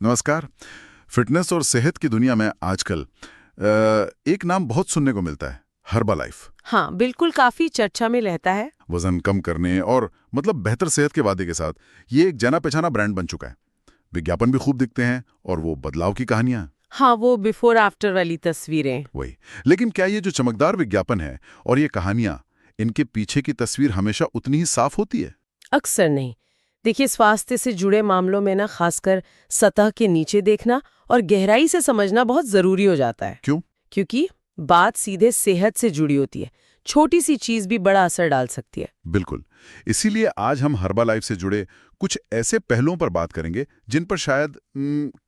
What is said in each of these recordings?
नमस्कार। फिटनेस और सेहत की दुनिया में आजकल एक नाम बहुत सुनने को मिलता है, हर्बलाइफ। हाँ, बिल्कुल काफी चर्चा में रहता है। वजन कम करने और मतलब बेहतर सेहत के वादे के साथ ये एक जाना पहचाना ब्रांड बन चुका है। विज्ञापन भी खूब दिखते हैं और वो बदलाव की कहानियां। हाँ, वो बिफोर आफ्टर वाली तस्वीरें। वही। लेकिन क्या ये जो चमकदार विज्ञापन है और ये कहानियां, इनके पीछे की तस्वीर हमेशा उतनी ही साफ होती है? अक्सर नहीं। देखिए, स्वास्थ्य से जुड़े मामलों में ना खासकर सतह के नीचे देखना और गहराई से समझना बहुत जरूरी हो जाता है। क्यों? क्योंकि बात सीधे सेहत से जुड़ी होती है। छोटी सी चीज भी बड़ा असर डाल सकती है। बिल्कुल। इसीलिए आज हम हर्बलाइफ से जुड़े कुछ ऐसे पहलुओं पर बात करेंगे जिन पर शायद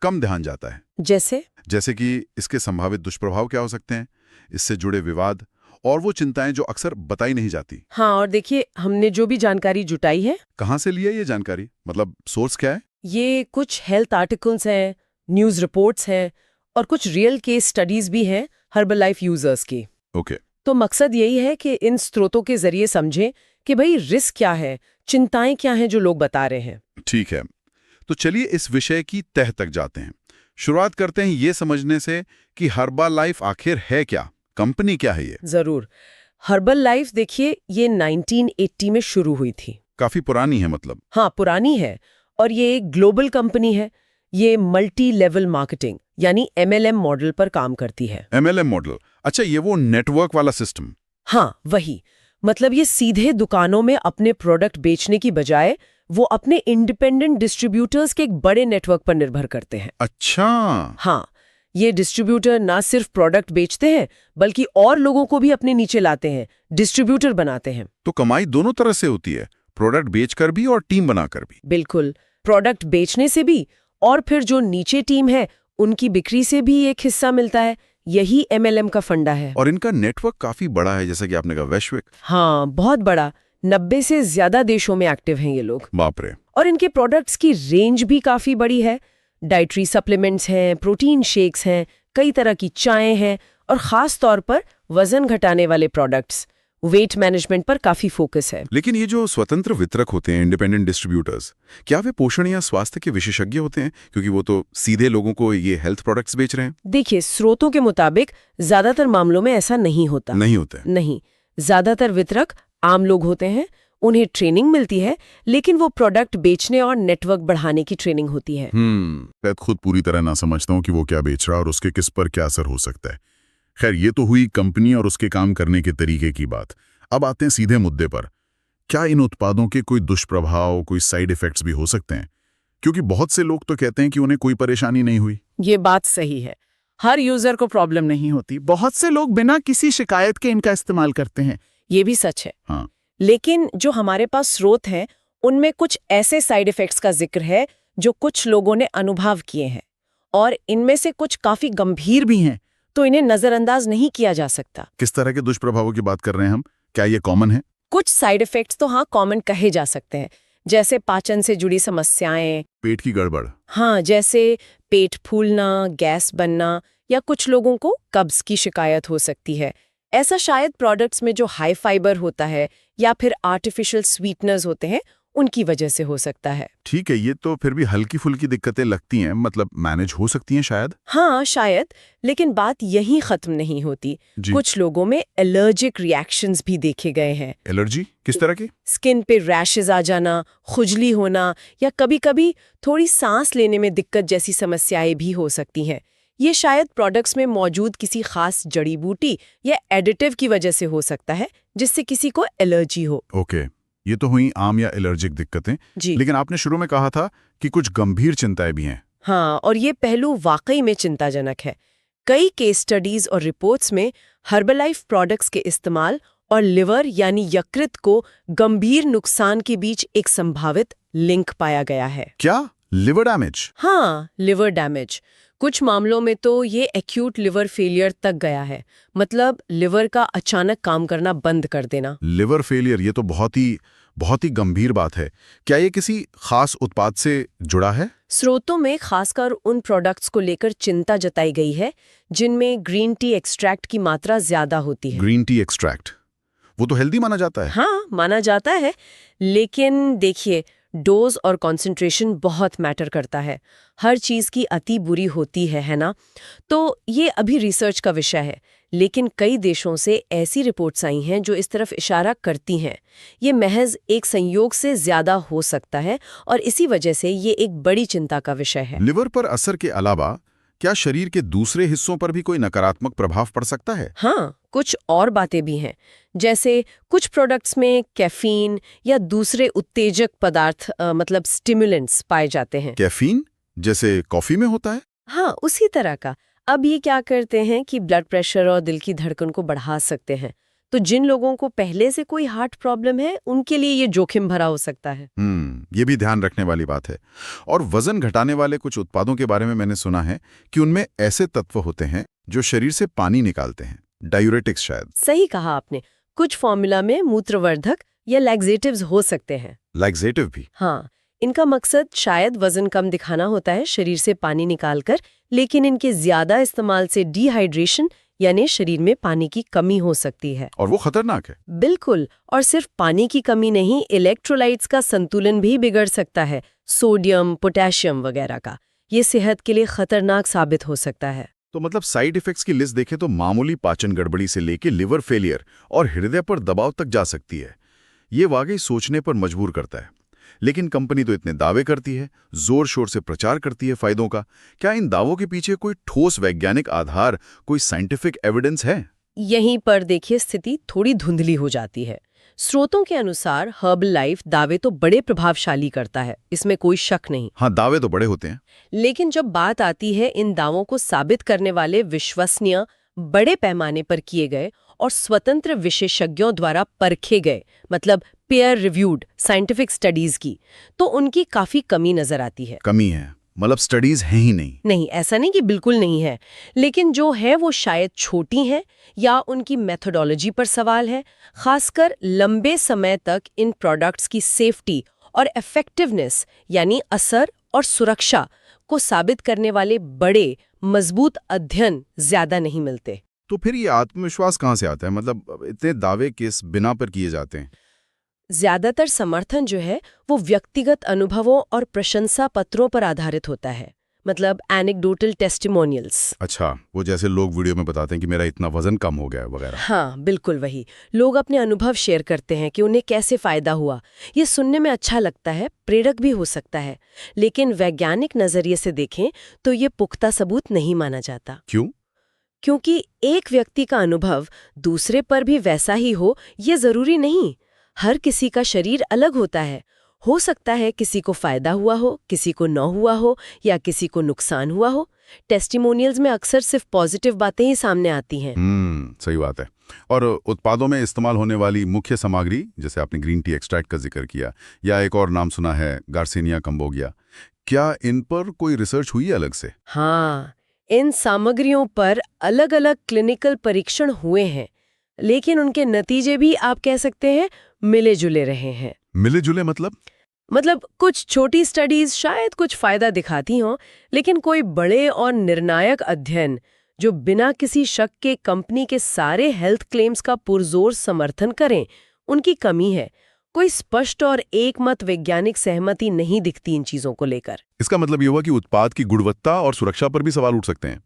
कम ध्यान जाता है। जैसे कि इसके संभावित दुष्प्रभाव क्या हो सकते हैं, इससे जुड़े विवाद और वो चिंताएं जो अक्सर बताई नहीं जाती। हाँ, और देखिए, हमने जो भी जानकारी जुटाई है, कहाँ से ली है ये जानकारी, मतलब सोर्स क्या है? ये कुछ हेल्थ आर्टिकल्स हैं, न्यूज़ रिपोर्ट्स हैं और कुछ रियल केस स्टडीज भी हैं हर्बलाइफ यूजर्स की। ओके। तो मकसद यही है कि इन स्रोतों के जरिए समझें कि भाई रिस्क क्या है, चिंताएं क्या हैं जो लोग बता रहे हैं। ठीक है, तो चलिए इस विषय की तह तक जाते हैं। शुरुआत करते हैं ये समझने से कि हर्बलाइफ आखिर है क्या, कंपनी क्या है ये? जरूर। हर्बल लाइफ देखिए, ये 1980 में शुरू हुई थी। काफी पुरानी है मतलब। हाँ, पुरानी है और ये एक ग्लोबल कंपनी है। ये मल्टी लेवल मार्केटिंग यानी MLM मॉडल पर काम करती है। MLM model? अच्छा, ये वो नेटवर्क वाला सिस्टम। हाँ, वही। मतलब ये सीधे दुकानों में अपने प्रोडक्ट बेचने की बजाय वो अपने इंडिपेंडेंट डिस्ट्रीब्यूटर्स के एक बड़े नेटवर्क पर निर्भर करते हैं। अच्छा। हाँ, ये डिस्ट्रीब्यूटर ना सिर्फ प्रोडक्ट बेचते हैं बल्कि और लोगों को भी अपने नीचे लाते हैं, डिस्ट्रीब्यूटर बनाते हैं। तो कमाई दोनों तरह से होती है, प्रोडक्ट बेचकर भी और टीम बनाकर भी। बिल्कुल, प्रोडक्ट बेचने से भी और फिर जो नीचे टीम है उनकी बिक्री से भी एक हिस्सा मिलता है। यही MLM का फंडा है। और इनका नेटवर्क काफी बड़ा है, जैसा कि आपने कहा, वैश्विक। हाँ, बहुत बड़ा। 90 से ज्यादा देशों में एक्टिव हैं ये लोग। बाप रे। और इनके प्रोडक्ट्स की रेंज भी काफी बड़ी है। डाइटरी सप्लीमेंट्स हैं, प्रोटीन शेक्स हैं, कई तरह की चायें हैं और खास तौर पर वजन घटाने वाले प्रोडक्ट्स, वेट मैनेजमेंट पर काफी फोकस है। लेकिन ये जो स्वतंत्र वितरक होते हैं, इंडिपेंडेंट डिस्ट्रीब्यूटर्स, क्या वे पोषण या स्वास्थ्य के विशेषज्ञ होते हैं? क्योंकि वो तो सीधे लोगों को ये हेल्थ प्रोडक्ट्स बेच रहे हैं। देखिए, स्रोतों के मुताबिक ज्यादातर मामलों में ऐसा नहीं होता। नहीं होते? नहीं, ज्यादातर वितरक आम लोग होते हैं। उन्हें ट्रेनिंग मिलती है, लेकिन वो प्रोडक्ट बेचने और नेटवर्क बढ़ाने की ट्रेनिंग होती है। शायद खुद पूरी तरह ना समझता हूँ कि वो क्या बेच रहा है और उसके किस पर क्या असर हो सकता है। खैर, ये तो हुई कंपनी और उसके काम करने के तरीके की बात। अब आते हैं सीधे मुद्दे पर। क्या इन उत्पादों के कोई दुष्प्रभाव, कोई साइड इफेक्ट्स भी हो सकते हैं? क्योंकि बहुत से लोग तो कहते हैं कि उन्हें कोई परेशानी नहीं हुई। ये बात सही है, हर यूजर को प्रॉब्लम नहीं होती। बहुत से लोग बिना किसी शिकायत के इनका इस्तेमाल करते हैं। ये भी सच है। हाँ। लेकिन जो हमारे पास स्रोत हैं, उनमें कुछ ऐसे साइड इफेक्ट्स का जिक्र है जो कुछ लोगों ने अनुभव किए हैं और इनमें से कुछ काफी गंभीर भी हैं, तो इन्हें नजरअंदाज नहीं किया जा सकता। किस तरह के दुष्प्रभावों की बात कर रहे हैं हम? क्या ये कॉमन है? कुछ साइड इफेक्ट्स तो हाँ कॉमन कहे जा सकते हैं, जैसे पाचन से जुड़ी समस्याएं। पेट की गड़बड़? हाँ, जैसे पेट फूलना, गैस बनना या कुछ लोगों को कब्ज की शिकायत हो सकती है। ऐसा शायद प्रोडक्ट्स में जो हाई फाइबर होता है या फिर आर्टिफिशियल स्वीटनर्स होते हैं उनकी वजह से हो सकता है। ठीक है, ये तो फिर भी हल्की फुल्की दिक्कतें लगती हैं, मतलब मैनेज हो सकती हैं शायद। हाँ, शायद। लेकिन बात यहीं खत्म नहीं होती। कुछ लोगों में एलर्जिक रिएक्शंस भी देखे गए हैं। एलर्जी किस तरह की? स्किन पे रैशेज आ जाना, खुजली होना या कभी-कभी थोड़ी सांस लेने में दिक्कत जैसी समस्याएं भी हो सकती हैं। ये शायद प्रोडक्ट्स में मौजूद किसी खास जड़ी बूटी या एडिटिव की वजह से हो सकता है, जिससे किसी को एलर्जी हो। ओके, ये तो हुई आम या एलर्जिक दिक्कतें। जी। लेकिन आपने शुरू में कहा था कि कुछ गंभीर चिंताएं भी हैं। हाँ, और ये पहलू वाकई में चिंताजनक है। कई केस स्टडीज और रिपोर्ट्स में हर्बलाइफ प्रोडक्ट्स के इस्तेमाल और लिवर यानी यकृत को गंभीर नुकसान के बीच एक संभावित लिंक पाया गया है। क्या? Liver damage? हाँ, लिवर डैमेज। कुछ मामलों में तो ये एक्यूट लिवर फेलियर तक गया है, मतलब लिवर का अचानक काम करना बंद कर देना। लिवर फेलियर, ये तो बहुत ही गंभीर बात है। क्या ये किसी खास उत्पाद से जुड़ा है? स्रोतों में खासकर उन प्रोडक्ट्स को लेकर चिंता जताई गई है जिनमें ग्रीन टी एक्सट्रैक्ट की मात्रा ज्यादा होती है। ग्रीन टी एक्सट्रैक्ट, वो तो हेल्दी माना जाता है। हाँ, माना जाता है। लेकिन देखिए, डोज और कंसंट्रेशन बहुत मैटर करता है। हर चीज़ की अति बुरी होती है ना? तो ये अभी रिसर्च का विषय है, लेकिन कई देशों से ऐसी रिपोर्ट्स आई हैं जो इस तरफ इशारा करती हैं। ये महज एक संयोग से ज़्यादा हो सकता है और इसी वजह से ये एक बड़ी चिंता का विषय है। लिवर पर असर के अलावा क्या शरीर के दूसरे हिस्सों पर भी कोई नकारात्मक प्रभाव पड़ सकता है? हाँ, कुछ और बातें भी हैं, जैसे कुछ प्रोडक्ट्स में कैफीन या दूसरे उत्तेजक पदार्थ मतलब स्टिमुलेंट्स पाए जाते हैं। कैफीन जैसे कॉफी में होता है? हाँ, उसी तरह का। अब ये क्या करते हैं कि ब्लड प्रेशर और दिल की धड़कन को बढ़ा सकते हैं। तो जिन लोगों को पहले से कोई हार्ट प्रॉब्लम है, उनके लिए ये जोखिम भरा हो सकता है। ये भी ध्यान रखने वाली बात है। और वजन घटाने वाले कुछ उत्पादों के बारे में मैंने सुना है कि उनमें ऐसे तत्व होते हैं जो शरीर से पानी निकालते हैं, डायूरेटिक्स शायद। सही कहा आपने। कुछ फॉर्मूला में मूत्रवर्धक या लैक्सेटिव्स हो सकते हैं। लैक्सेटिव भी? हाँ, इनका मकसद शायद वजन कम दिखाना होता है शरीर से पानी निकालकर, लेकिन इनके ज्यादा इस्तेमाल से डिहाइड्रेशन यानी शरीर में पानी की कमी हो सकती है। और वो खतरनाक है। बिल्कुल। और सिर्फ पानी की कमी नहीं, इलेक्ट्रोलाइट्स का संतुलन भी बिगड़ सकता है, सोडियम, पोटेशियम वगैरह का। ये सेहत के लिए खतरनाक साबित हो सकता है। तो मतलब साइड इफेक्ट्स की लिस्ट देखें तो मामूली पाचन गड़बड़ी से लेके लिवर फेलियर और हृदय पर दबाव तक जा सकती है। ये वाकई सोचने पर मजबूर करता है। लेकिन कंपनी तो इतने दावे करती है, जोर शोर से प्रचार करती है फायदों का। क्या इन दावों के पीछे कोई ठोस वैज्ञानिक आधार, कोई साइंटिफिक एविडेंस है? यहीं पर देखिए स्थिति थोड़ी धुंधली हो जाती है। स्रोतों के अनुसार हर्बल लाइफ दावे तो बड़े प्रभावशाली करता है, इसमें कोई शक नहीं। हाँ, दावे तो बड़े होते हैं। लेकिन जब बात आती है इन दावों को साबित करने वाले विश्वसनीय, बड़े पैमाने पर किए गए और स्वतंत्र विशेषज्ञों द्वारा परखे गए, मतलब पेयर रिव्यूड साइंटिफिक स्टडीज की, तो उनकी काफी कमी नजर आती है। कमी है मतलब स्टडीज हैं ही नहीं? नहीं, ऐसा नहीं कि बिल्कुल नहीं है, लेकिन जो है वो शायद छोटी हैं या उनकी मेथोडोलॉजी पर सवाल है। खासकर लंबे समय तक इन प्रोडक्ट्स की सेफ्टी और इफेक्टिवनेस यानी असर और सुरक्षा को साबित करने वाले बड़े मजबूत अध्ययन ज्यादा नहीं मिलते। तो फिर ये आत्मविश्वास कहाँ से आता है? मतलब इतने दावे किस बिना पर किए जाते हैं? ज्यादातर समर्थन जो है वो व्यक्तिगत अनुभवों और प्रशंसा पत्रों पर आधारित होता है, मतलब एनेक्डोटल टेस्टिमोनियल्स। अच्छा, वो जैसे लोग वीडियो में बताते हैं कि मेरा इतना वजन कम हो गया है वगैरह। हाँ, बिल्कुल वही। लोग अपने अनुभव शेयर करते हैं कि उन्हें कैसे फायदा हुआ। ये सुनने में अच्छा लगता है, प्रेरक भी हो सकता है, लेकिन वैज्ञानिक नजरिए से देखें तो ये पुख्ता सबूत नहीं माना जाता। क्यों? क्योंकि एक व्यक्ति का अनुभव दूसरे पर भी वैसा ही हो, ये जरूरी नहीं। हर किसी का शरीर अलग होता है। हो सकता है किसी को फायदा हुआ हो, किसी को न हुआ हो, या किसी को नुकसान हुआ हो। टेस्टिमोनियल्स में अक्सर सिर्फ पॉजिटिव बातें ही सामने आती हैं। सही बात है। और उत्पादों में इस्तेमाल होने वाली मुख्य सामग्री, जैसे आपने ग्रीन टी एक्सट्रैक्ट का जिक्र किया, या एक और नाम सुना है गार्सिनिया कंबोगिया, क्या इन पर कोई रिसर्च हुई है अलग से? हाँ, इन सामग्रियों पर अलग अलग क्लिनिकल परीक्षण हुए हैं, लेकिन उनके नतीजे भी आप कह सकते हैं मिले जुले रहे हैं। मिले जुले मतलब कुछ छोटी स्टडीज शायद कुछ फायदा दिखाती हों, लेकिन कोई बड़े और निर्णायक अध्ययन जो बिना किसी शक के कंपनी के सारे हेल्थ क्लेम्स का पुरजोर समर्थन करें, उनकी कमी है। कोई स्पष्ट और एकमत वैज्ञानिक सहमति नहीं दिखती इन चीजों को लेकर। इसका मतलब ये हुआ कि उत्पाद की गुणवत्ता और सुरक्षा पर भी सवाल उठ सकते हैं,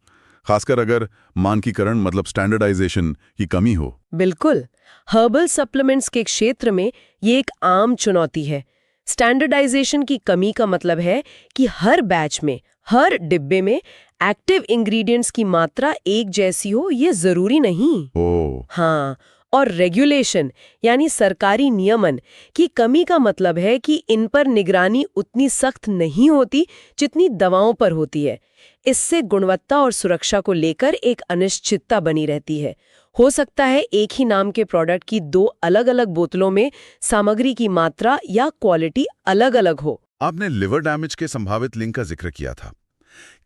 खासकर अगर मानकीकरण मतलब स्टैंडर्डाइजेशन की कमी हो। बिल्कुल। हर्बल सप्लीमेंट्स के क्षेत्र में ये एक आम चुनौती है। स्टैंडर्डाइजेशन की कमी का मतलब है कि हर बैच में, हर डिब्बे में एक्टिव इंग्रेडिएंट्स की मात्रा एक जैसी हो, ये जरूरी नहीं। हाँ, और रेगुलेशन यानी सरकारी नियमन की कमी का मतलब है कि इन पर निगरानी उतनी सख्त नहीं होती जितनी दवाओं पर होती है। इससे गुणवत्ता और सुरक्षा को लेकर एक अनिश्चितता बनी रहती है। हो सकता है एक ही नाम के प्रोडक्ट की दो अलग-अलग बोतलों में सामग्री की मात्रा या क्वालिटी अलग-अलग हो। आपने लिवर डैमेज के संभावित लिंक का जिक्र किया था।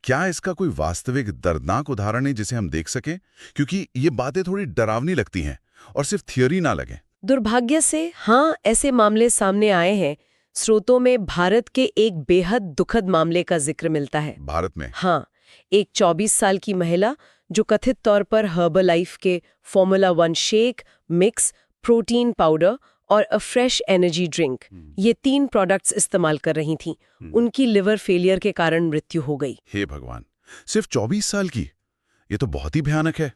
क्या इसका कोई वास्तविक दर्दनाक उदाहरण है जिसे हम देख सकें? क्योंकि ये बातें थोड़ी डरावनी लगती हैं और सिर्फ थियोरी ना लगे। दुर्भाग्य से हाँ, ऐसे मामले सामने आए हैं। स्रोतों में भारत के एक बेहद दुखद मामले का जिक्र मिलता है। भारत में? हाँ, एक 24 साल की महिला जो कथित तौर पर हर्बल लाइफ के formula 1 shake, mix, protein powder और अ फ्रेश एनर्जी ड्रिंक, ये 3 प्रोडक्ट्स इस्तेमाल कर रही थीं। उनकी लिवर फेलियर के कारण मृत्यु हो गई। हे भगवान, सिर्फ 24 साल की? ये तो बहुत ही भयानक है।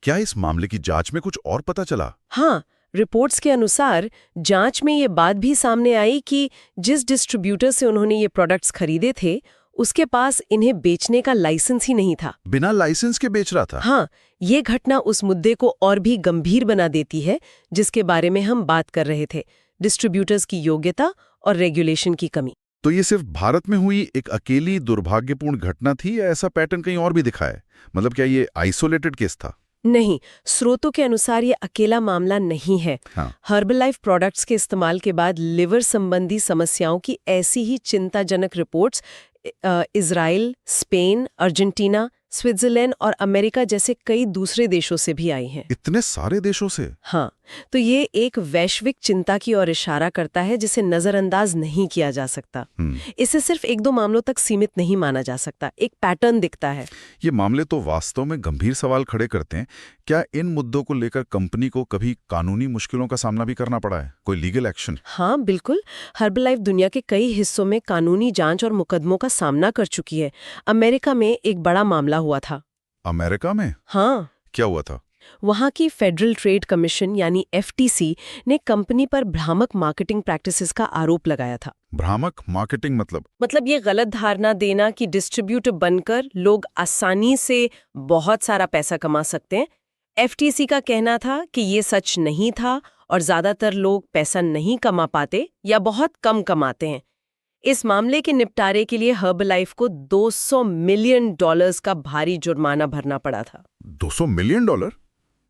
क्या इस मामले की जांच में कुछ और पता चला? हाँ, रिपोर्ट्स के अनुसार जांच में ये बात भी सामने आई कि जिस डिस्ट्रीब्यूटर से उन्होंने ये प्रोडक्ट्स खरीदे थे, उसके पास इन्हें बेचने का लाइसेंस ही नहीं था। बिना लाइसेंस के बेच रहा था? हाँ, ये घटना उस मुद्दे को और भी गंभीर बना देती है जिसके बारे में हम बात कर रहे थे, डिस्ट्रीब्यूटर्स की योग्यता और रेगुलेशन की कमी। तो ये सिर्फ भारत में हुई एक अकेली दुर्भाग्यपूर्ण घटना थी या ऐसा पैटर्न कहीं और भी दिखा है? मतलब क्या ये आइसोलेटेड केस था? नहीं, स्रोतों के अनुसार ये अकेला मामला नहीं है। हाँ। हर्बलाइफ प्रोडक्ट्स के इस्तेमाल के बाद लिवर संबंधी समस्याओं की ऐसी ही चिंताजनक reports Israel, Spain, Argentina, Switzerland और अमेरिका जैसे कई दूसरे देशों से भी आई हैं। इतने सारे देशों से? हाँ, तो ये एक वैश्विक चिंता की ओर इशारा करता है जिसे नजरअंदाज नहीं किया जा सकता। इसे सिर्फ 1-2 मामलों तक सीमित नहीं माना जा सकता, एक पैटर्न दिखता है। ये मामले तो वास्तव में गंभीर सवाल खड़े करते हैं। क्या इन मुद्दों को लेकर कंपनी को कभी कानूनी मुश्किलों का सामना भी करना पड़ा है? कोई लीगल एक्शन? हाँ, बिल्कुल। हर्बलाइफ दुनिया के कई हिस्सों में कानूनी जांच और मुकदमों का सामना कर चुकी है। अमेरिका में एक बड़ा मामला हुआ था। अमेरिका में? हाँ, क्या हुआ था? वहाँ की फेडरल ट्रेड कमीशन यानी FTC ने कंपनी पर भ्रामक मार्केटिंग प्रैक्टिसेस का आरोप लगाया था। भ्रामक मार्केटिंग मतलब? ये गलत धारणा देना कि डिस्ट्रीब्यूटर बनकर लोग आसानी से बहुत सारा पैसा कमा सकते हैं। FTC का कहना था कि ये सच नहीं था और ज्यादातर लोग पैसा नहीं कमा पाते या बहुत कम कमाते हैं। इस मामले के निपटारे के लिए हर्बलाइफ को $200 मिलियन का भारी जुर्माना भरना पड़ा था। $200 मिलियन?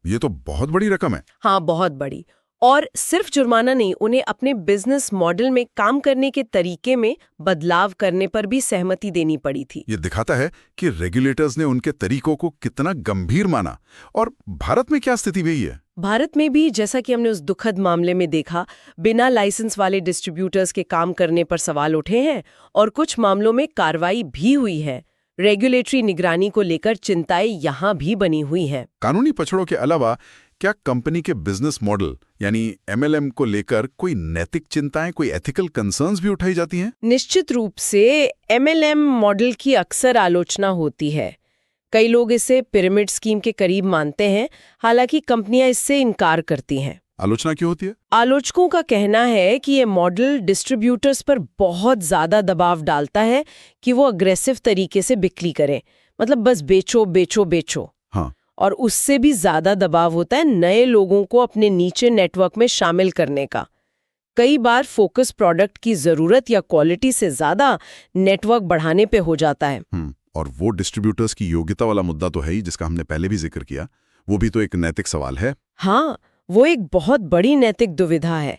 ये तो बहुत बड़ी रकम है। हाँ, बहुत बड़ी। और सिर्फ जुर्माना नहीं, उन्हें अपने बिजनेस मॉडल में काम करने के तरीके में बदलाव करने पर भी सहमति देनी पड़ी थी। ये दिखाता है कि रेगुलेटर्स ने उनके तरीकों को कितना गंभीर माना। और भारत में क्या स्थिति हुई है? भारत में भी, जैसा कि हमने उस दुखद मामले में देखा, बिना लाइसेंस वाले डिस्ट्रीब्यूटर्स के काम करने पर सवाल उठे हैं और कुछ मामलों में कार्रवाई भी हुई है। रेगुलेटरी निगरानी को लेकर चिंताएं यहाँ भी बनी हुई हैं। कानूनी पछड़ों के अलावा क्या कंपनी के बिजनेस मॉडल यानी MLM को लेकर कोई नैतिक चिंताएं, कोई एथिकल कंसर्न्स भी उठाई जाती हैं? निश्चित रूप से MLM मॉडल की अक्सर आलोचना होती है। कई लोग इसे पिरामिड स्कीम के करीब मानते हैं, हालांकि कंपनियां इससे इनकार करती हैं। आलोचना क्यों होती है? आलोचकों का कहना है कि ये मॉडल डिस्ट्रीब्यूटर्स पर बहुत ज्यादा दबाव डालता है कि वो अग्रेसिव तरीके से बिक्री करें, मतलब बस बेचो बेचो बेचो। हाँ। और उससे भी ज्यादा दबाव होता है नए लोगों को अपने नीचे नेटवर्क में शामिल करने का। कई बार फोकस प्रोडक्ट की जरूरत या क्वालिटी से ज्यादा नेटवर्क बढ़ाने पे हो जाता है। और वो डिस्ट्रीब्यूटर्स की योग्यता वाला मुद्दा तो है ही, जिसका हमने पहले भी जिक्र किया। वो भी तो एक नैतिक सवाल है। हाँ, वो एक बहुत बड़ी नैतिक दुविधा है।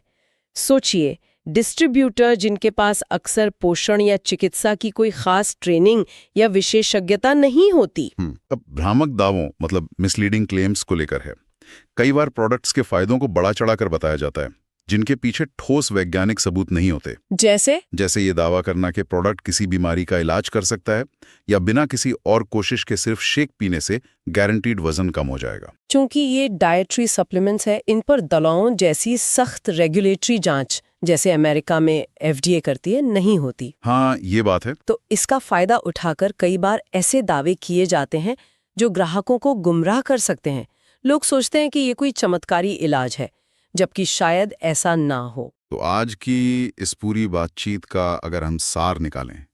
सोचिए, डिस्ट्रीब्यूटर जिनके पास अक्सर पोषण या चिकित्सा की कोई खास ट्रेनिंग या विशेषज्ञता नहीं होती। अब भ्रामक दावों मतलब मिसलीडिंग क्लेम्स को लेकर है। कई बार प्रोडक्ट्स के फायदों को बड़ा चढ़ाकर बताया जाता है, जिनके पीछे ठोस वैज्ञानिक सबूत नहीं होते। जैसे ये दावा करना कि प्रोडक्ट किसी बीमारी का इलाज कर सकता है या बिना किसी और कोशिश के सिर्फ शेक पीने से गारंटीड वजन कम हो जाएगा। क्योंकि ये डाइटरी सप्लीमेंट्स है, इन पर दवाओं जैसी सख्त रेगुलेटरी जांच, जैसे अमेरिका में FDA करती है, नहीं होती। हाँ, ये बात है। तो इसका फायदा उठाकर कई बार ऐसे दावे किए जाते हैं जो ग्राहकों को गुमराह कर सकते हैं। लोग सोचते हैं कि ये कोई चमत्कारी इलाज है, जबकि शायद ऐसा ना हो। तो आज की इस पूरी बातचीत का अगर हम सार निकालें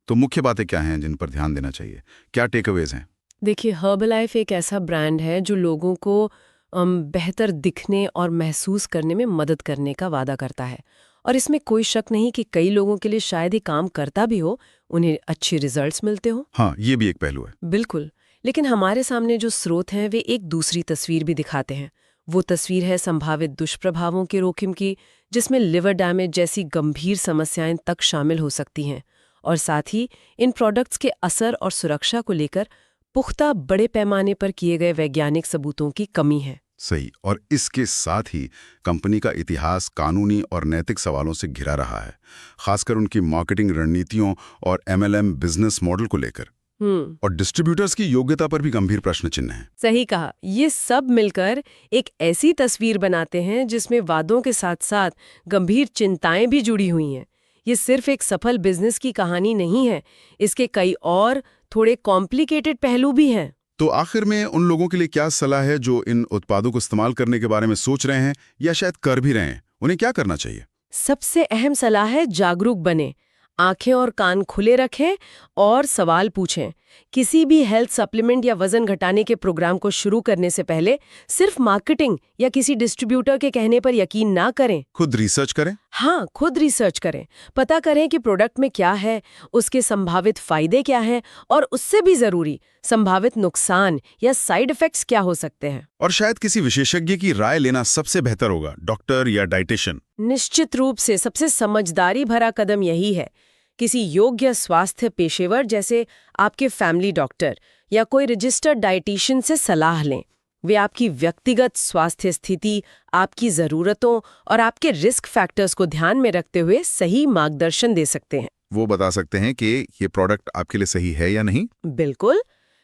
तो मुख्य बातें क्या हैं जिन पर ध्यान देना चाहिए? क्या टेकअवेज हैं? देखिए, हर्बलाइफ एक ऐसा ब्रांड है जो लोगों को बेहतर दिखने और महसूस करने में मदद करने का वादा करता है। और इसमें कोई शक नहीं कि कई लोगों के लिए शायद ये काम करता भी हो, उन्हें अच्छे रिजल्ट्स मिलते हो। हाँ, ये भी एक पहलू है। बिल्कुल। लेकिन हमारे सामने जो स्रोत हैं वे एक दूसरी तस्वीर भी दिखाते हैं। वो तस्वीर है संभावित दुष्प्रभावों के जोखिम की, जिसमें लिवर डैमेज जैसी गंभीर समस्याएं तक शामिल हो सकती हैं, और साथ ही इन प्रोडक्ट्स के असर और सुरक्षा को लेकर पुख्ता बड़े पैमाने पर किए गए वैज्ञानिक सबूतों की कमी है। सही। और इसके साथ ही कंपनी का इतिहास कानूनी और नैतिक सवालों से घिरा रहा है, खासकर उनकी मार्केटिंग रणनीतियों और MLM बिजनेस मॉडल को लेकर। और डिस्ट्रीब्यूटर्स की योग्यता पर भी गंभीर प्रश्न चिन्ह है। सही कहा। ये सब मिलकर एक ऐसी तस्वीर बनाते हैं जिसमें वादों के साथ साथ गंभीर चिंताएं भी जुड़ी हुई हैं। ये सिर्फ एक सफल बिजनेस की कहानी नहीं है, इसके कई और थोड़े कॉम्प्लिकेटेड पहलू भी हैं। तो आखिर में उन लोगों के लिए क्या सलाह है जो इन उत्पादों को इस्तेमाल करने के बारे में सोच रहे हैं या शायद कर भी रहे हैं? उन्हें क्या करना चाहिए? सबसे अहम सलाह है जागरूक बने, आंखें और कान खुले रखें और सवाल पूछें। किसी भी हेल्थ सप्लीमेंट या वजन घटाने के प्रोग्राम को शुरू करने से पहले सिर्फ मार्केटिंग या किसी डिस्ट्रीब्यूटर के कहने पर यकीन ना करें। खुद रिसर्च करें। हाँ, खुद रिसर्च करें। पता करें कि प्रोडक्ट में क्या है, उसके संभावित फायदे क्या हैं और उससे भी जरूरी संभावित नुकसान या साइड इफेक्ट्स क्या हो सकते हैं। और शायद किसी विशेषज्ञ की राय लेना सबसे बेहतर होगा, डॉक्टर या डाइटिशियन। निश्चित रूप से सबसे समझदारी भरा कदम यही है। किसी योग्य स्वास्थ्य पेशेवर जैसे आपके फैमिली डॉक्टर या कोई रजिस्टर्ड डाइटिशियन से सलाह लें। वे आपकी व्यक्तिगत स्वास्थ्य स्थिति, आपकी ज़रूरतों और आपके रिस्क फैक्टर्स को ध्यान में रखते हुए सही मार्गदर्शन दे सकते हैं। वो बता सकते हैं कि ये प्रोडक्ट आपके लिए सही है या नहीं। बिल्कुल,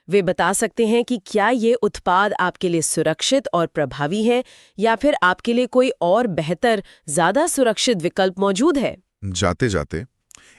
वे बता सकते हैं कि क्या ये उत्पाद आपके लिए सुरक्षित और प्रभावी है या फिर आपके लिए कोई और बेहतर, ज़्यादा सुरक्षित विकल्प मौजूद है। जाते जाते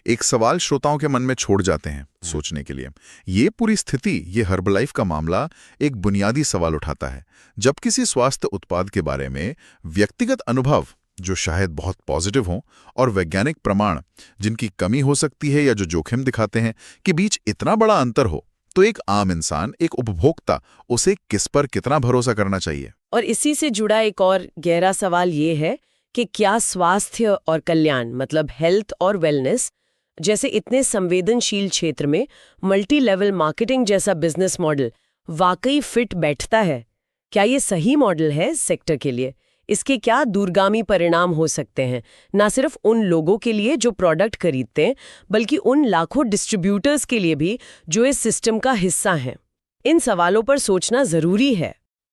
एक सवाल श्रोताओं के मन में छोड़ जाते हैं सोचने के लिए। ये पूरी स्थिति, ये हर्बलाइफ का मामला एक बुनियादी सवाल उठाता है। जब किसी स्वास्थ्य उत्पाद के बारे में व्यक्तिगत अनुभव, जो शायद बहुत पॉजिटिव हों, और वैज्ञानिक प्रमाण, जिनकी कमी हो सकती है या जो जोखिम दिखाते हैं, के बीच इतना बड़ा अंतर हो, तो एक आम इंसान, एक उपभोक्ता, उसे किस पर कितना भरोसा करना चाहिए? और इसी से जुड़ा एक और गहरा सवाल ये है कि क्या स्वास्थ्य और कल्याण, मतलब हेल्थ और वेलनेस जैसे इतने संवेदनशील क्षेत्र में मल्टी लेवल मार्केटिंग जैसा बिजनेस मॉडल वाकई फिट बैठता है? क्या ये सही मॉडल है सेक्टर के लिए? इसके क्या दूरगामी परिणाम हो सकते हैं, ना सिर्फ उन लोगों के लिए जो प्रोडक्ट खरीदते हैं, बल्कि उन लाखों डिस्ट्रीब्यूटर्स के लिए भी जो इस सिस्टम का हिस्सा हैं? इन सवालों पर सोचना जरूरी है।